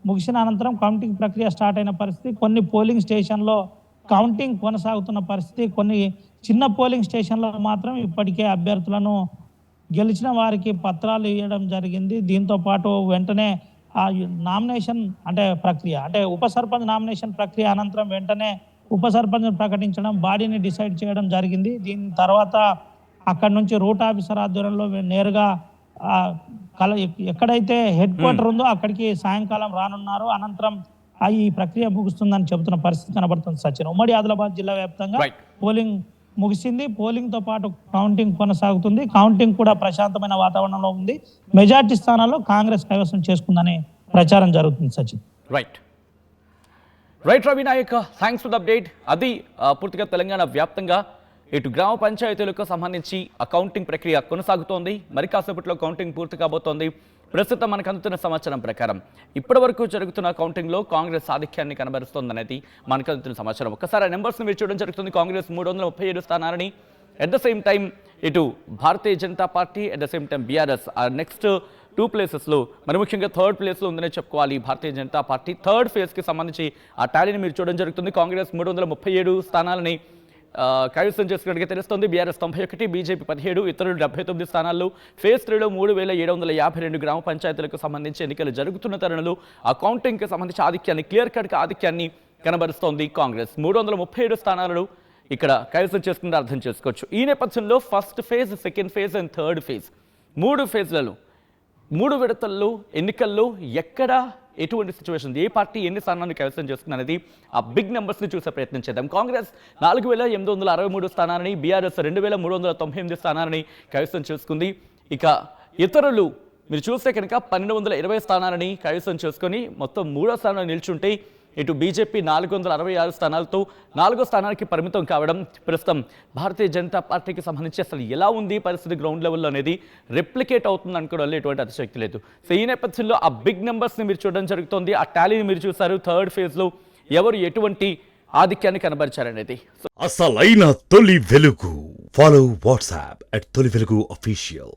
ముగిసిన అనంతరం కౌంటింగ్ ప్రక్రియ స్టార్ట్ అయిన పరిస్థితి. కొన్ని పోలింగ్ స్టేషన్లో కౌంటింగ్ కొనసాగుతున్న పరిస్థితి. కొన్ని చిన్న పోలింగ్ స్టేషన్లో మాత్రం ఇప్పటికే అభ్యర్థులను గెలిచిన వారికి పత్రాలు ఇవ్వడం జరిగింది. దీంతో పాటు వెంటనే ఆ నామినేషన్ ప్రక్రియ ఉప సర్పంచ్ నామినేషన్ ప్రక్రియ అనంతరం వెంటనే ఉప సర్పంచ్ ప్రకటించడం, బాడీని డిసైడ్ చేయడం జరిగింది. దీని తర్వాత అక్కడి నుంచి రూట్ ఆఫీసర్ ఆధ్వర్యంలో నేరుగా ఎక్కడైతే హెడ్ క్వార్టర్ ఉందో అక్కడికి సాయంకాలం రానున్నారు. అనంతరం ఈ ప్రక్రియ ముగుస్తుందని చెబుతున్న పరిస్థితి కనబడుతుంది. సచిన్, ఉమ్మడి ఆదిలాబాద్ జిల్లా వ్యాప్తంగా పోలింగ్ ముగిసింది. పోలింగ్ తో పాటు కౌంటింగ్ కొనసాగుతుంది. కౌంటింగ్ కూడా ప్రశాంతమైన వాతావరణంలో ఉంది. మెజార్టీ స్థానాల్లో కాంగ్రెస్ కైవసం చేసుకుందని ప్రచారం జరుగుతుంది. Sachin. Right Ravi Nayak, thanks for the update. అది పూర్తిగా తెలంగాణ వ్యాప్తంగా ఇటు గ్రామ పంచాయతీలకు సంబంధించి ఆ కౌంటింగ్ ప్రక్రియ కొనసాగుతోంది. మరి కాసేపట్లో కౌంటింగ్ పూర్తి కాబోతోంది. ప్రస్తుతం మనకు అందుతున్న సమాచారం ప్రకారం ఇప్పటి వరకు జరుగుతున్న కౌంటింగ్లో కాంగ్రెస్ ఆధిక్యాన్ని కనబరుస్తోందనేది మనకు అందుతున్న సమాచారం. ఒక్కసారి ఆ నెంబర్స్ని మీరు చూడడం జరుగుతుంది. కాంగ్రెస్ 337 స్థానాలని, ఎట్ ద సేమ్ టైం ఇటు Bharatiya Janata Party, at the same time BRS next 2 ప్లేసెస్లో, మరి ముఖ్యంగా 3rd ప్లేస్లో ఉందనే చెప్పుకోవాలి భారతీయ జనతా పార్టీ. 3rd ఫేజ్కి సంబంధించి ఆ టాలీని మీరు చూడడం జరుగుతుంది. కాంగ్రెస్ 337 స్థానాలని కైవసం చేసుకున్నట్టుగా తెలుస్తోంది. బీఆర్ఎస్ 91, బీజేపీ 17, ఇతరులు 79 స్థానాల్లో. ఫేజ్ 3లో 3,752 గ్రామ పంచాయతీలకు సంబంధించి ఎన్నికలు జరుగుతున్న తరుణంలో ఆ కౌంటింగ్కి సంబంధించి ఆధిక్యాన్ని, క్లియర్ కట్గా ఆధిక్యాన్ని కనబరుస్తోంది కాంగ్రెస్. 337 స్థానాలను ఇక్కడ కైవసం చేసుకుంటే అర్థం చేసుకోవచ్చు. ఈ నేపథ్యంలో first phase, second phase and 3rd phase 3 ఫేజ్లలో 3 విడతల్లో ఎన్నికల్లో ఎక్కడ ఎటువంటి సిచ్యువేషన్, ఏ పార్టీ ఎన్ని స్థానాన్ని కైవసం చేస్తుంది అనేది ఆ బిగ్ నెంబర్స్ని చూసే ప్రయత్నం చేద్దాం. కాంగ్రెస్ 4,863 స్థానాలని, బీఆర్ఎస్ 2,398 స్థానాలని కైవసం చేసుకుంది. ఇక ఇతరులు మీరు చూస్తే కనుక 1,220 స్థానాలని కైవసం చేసుకొని మొత్తం 3వ స్థానంలో నిల్చుంటే ఇటు బీజేపీ 466 స్థానాలతో 4వ స్థానానికి పరిమితం కావడం. ప్రస్తుతం భారతీయ జనతా పార్టీకి సంబంధించి అసలు ఎలా ఉంది పరిస్థితి గ్రౌండ్ లెవెల్లో అనేది రెప్లికేట్ అవుతుంది అనుకోవడంలో ఎటువంటి అతిశక్తి లేదు. సో ఈ నేపథ్యంలో ఆ బిగ్ నెంబర్స్ని మీరు చూడడం జరుగుతుంది. ఆ టాలీని మీరు చూసారు. 3rd ఫేజ్లో ఎవరు ఎటువంటి ఆధిక్యాన్ని కనబరిచారనేది. అసలైన తొలి వెలుగు. ఫాలో వాట్సాప్ @తొలి వెలుగు అఫీషియల్.